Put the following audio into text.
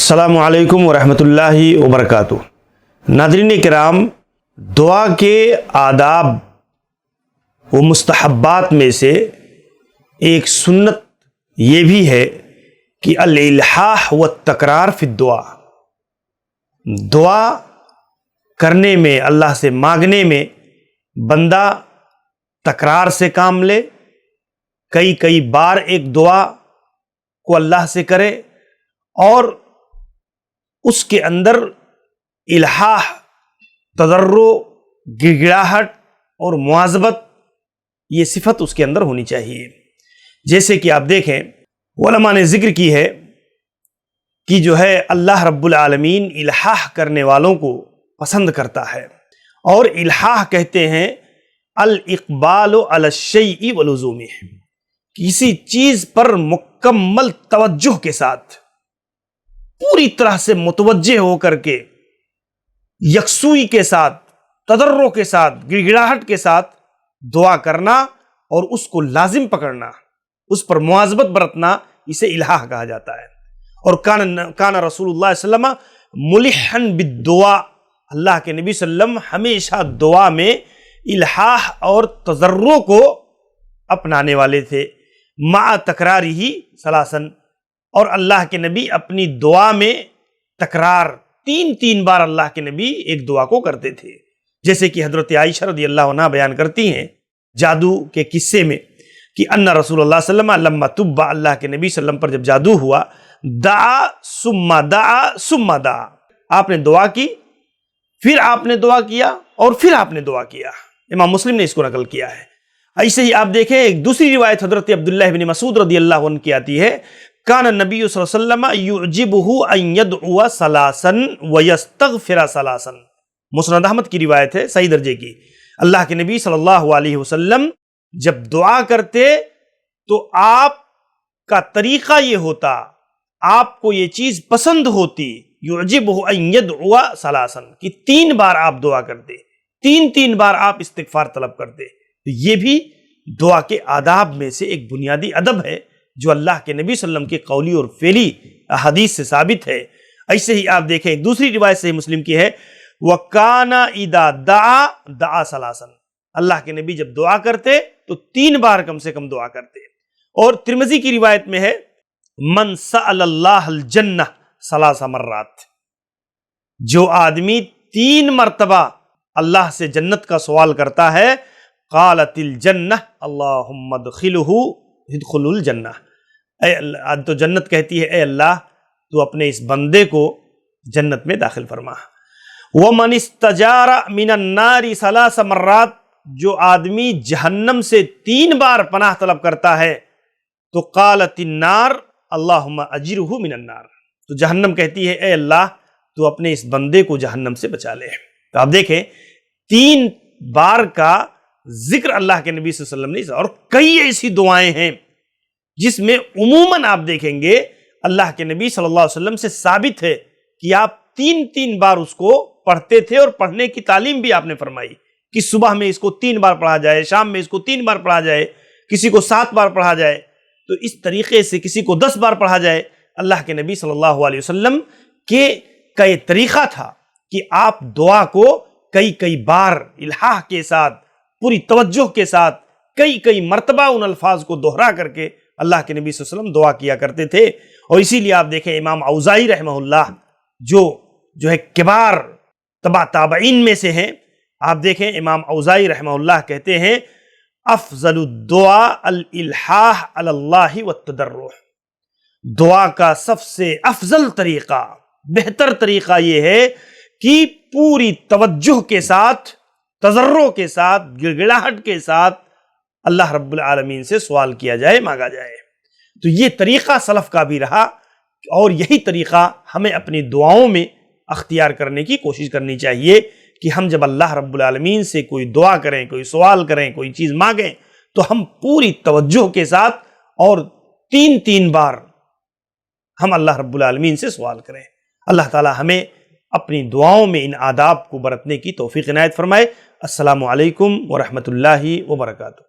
अस्सलामु अलैकुम वरहमतुल्लाहि वबरकातु। नाज़रीन किराम, दुआ के आदाब व मुस्तहब्बात में से एक सुन्नत ये भी है कि अल-इल्हाह व तकरार फी दुआ, दुआ करने में, अल्लाह से मांगने में बंदा तकरार से काम ले, कई कई बार एक दुआ को अल्लाह से करे और उसके अंदर इल्हाह, तदर्रो, गिड़गिड़ाहट और मुआज़बत, ये सिफत उसके अंदर होनी चाहिए। जैसे कि आप देखें, उलमा ने जिक्र की है कि जो है अल्लाह रब्बुल आलमीन इल्हाह करने वालों को पसंद करता है। और इल्हाह कहते हैं अल इक़बाल अला शैइ व लुज़ूमिह, किसी चीज पर मुकम्मल तवज्जुह के साथ, पूरी तरह से मुतवज्जे होकर के, यकसुई के साथ, तदर्रो के साथ, गिड़गिड़ाहट के साथ दुआ करना और उसको लाजिम पकड़ना, उस पर मुआज़बत बरतना, इसे इल्हाह कहा जाता है। और कान रसूलुल्लाह सल्लल्लाहु अलैहि वसल्लम मुलिहन बिद्दुआ, अल्लाह के नबी सल्लम हमेशा दुआ में इल्हाह और तजर्रो को अपनाने वाले थे। मा तकरारी ही सलासन, और अल्लाह के नबी अपनी दुआ में तकरार, तीन तीन बार अल्लाह के नबी एक दुआ को करते थे। जैसे कि हजरत आयशा रज़ियल्लाहु अन्हा बयान करती हैं जादू के किस्से में कि अन्ना रसूलुल्लाह सल्लल्लाहु अलैहि वसल्लम लम्मा तुब्बा, अल्लाह के नबी सल्लम पर जब जादू हुआ, दा सुम्मा दा, आपने दुआ की, फिर आपने दुआ किया और फिर आपने दुआ किया। इमाम मुस्लिम ने इसको नकल किया है। ऐसे ही आप देखें, एक दूसरी रिवायत हजरत अब्दुल्लाह इब्न मसूद रज़ियल्लाहु अन्हु की आती है, कान नबी सल्लल्लाहु अलैहि वसल्लम युजिबुहु अन यदउआ सलासन व यस्तगफिर सलासन। मुस्नद अहमद की रिवायत है, सही दर्जे की। अल्लाह के नबी सल्लल्लाहु अलैहि वसल्लम जब दुआ करते तो आपका तरीका ये होता, आपको ये चीज पसंद होती, युजिबुहु अन यदउआ सलासन, कि तीन बार आप दुआ करते, तीन तीन बार आप इस्तिगफार तलब करते। तो ये भी दुआ के आदाब में से एक बुनियादी अदब है जो अल्लाह के नबी सल्लम के कौली और फेली अहादीस से साबित है। ऐसे ही आप देखें, एक दूसरी रिवायत से मुस्लिम की है, वकाना इदा दा सलासन, अल्लाह के नबी जब दुआ करते तो तीन बार कम से कम दुआ करते। और तिरमिज़ी की रिवायत में है, मन सअलल्लाहल जन्नह सलासा मर्रात, जो आदमी तीन मर्तबा अल्लाह से जन्नत का सवाल करता है, क़ालतिल जन्नह अल्लाहुम्मा अदखिलहु इदखुलुल जन्नह, ऐ अल्लाह, तो जन्नत कहती है, ऐ अल्लाह तू अपने इस बंदे को जन्नत में दाखिल फरमा। व मन इस्तजारा मिनन नारी सलासा मर्रात, जो आदमी जहन्नम से तीन बार पनाह तलब करता है तो क़ालतिन नार अल्लाहुम्मा अजिरहु मिनन नार, तो जहन्नम कहती है, ऐ अल्लाह तू अपने इस बंदे को जहन्नम से बचा ले। तो आप देखें, तीन बार का जिक्र अल्लाह के नबी सल्लल्लाहु अलैहि वसल्लम ने, और कई ऐसी दुआएं हैं जिसमें उमूमन आप देखेंगे अल्लाह के नबी सल्लल्लाहु अलैहि वसल्लम से साबित है कि आप तीन तीन बार उसको पढ़ते थे, और पढ़ने की तालीम भी आपने फरमाई कि सुबह में इसको तीन बार पढ़ा जाए, शाम में इसको तीन बार पढ़ा जाए, किसी को 7 बार पढ़ा जाए, तो इस तरीके से किसी को 10 बार पढ़ा जाए। अल्लाह के नबी सल्लल्लाहु अलैहि वसल्लम का ये तरीका था कि आप दुआ को कई कई बार इल्हाह के साथ, पूरी तवज्जो के साथ, कई कई मर्तबा उन अल्फाज को दोहरा करके अल्लाह के नबी सल्लल्लाहु अलैहि वसल्लम दुआ किया करते थे। और इसीलिए आप देखें, इमाम औज़ाई रहमहुल्लाह जो है किबार ताबईन में से हैं, आप देखें इमाम औज़ाई रहमहुल्लाह कहते हैं, अफ़ज़लुद दुआ अल इल्हाह अलल्लाहि व तदर्रुह, दुआ का सबसे अफजल तरीका, बेहतर तरीका ये है कि पूरी तवज्जुह के साथ, तजर्रो के साथ, गिड़गिड़ाहट के साथ अल्लाह रब्बुल आलमीन से सवाल किया जाए, मांगा जाए। तो ये तरीका सलफ का भी रहा, और यही तरीका हमें अपनी दुआओं में अख्तियार करने की कोशिश करनी चाहिए कि हम जब अल्लाह रब्बुल आलमीन से कोई दुआ करें, कोई सवाल करें, कोई चीज़ मांगें, तो हम पूरी तवज्जुह के साथ और तीन तीन बार हम अल्लाह रब्बुल आलमीन से सवाल करें। अल्लाह ताला हमें अपनी दुआओं में इन आदाब को बरतने की तौफीक इनायत फरमाए। अस्सलामु अलैकुम व रहमतुल्लाहि व बरकातुहू।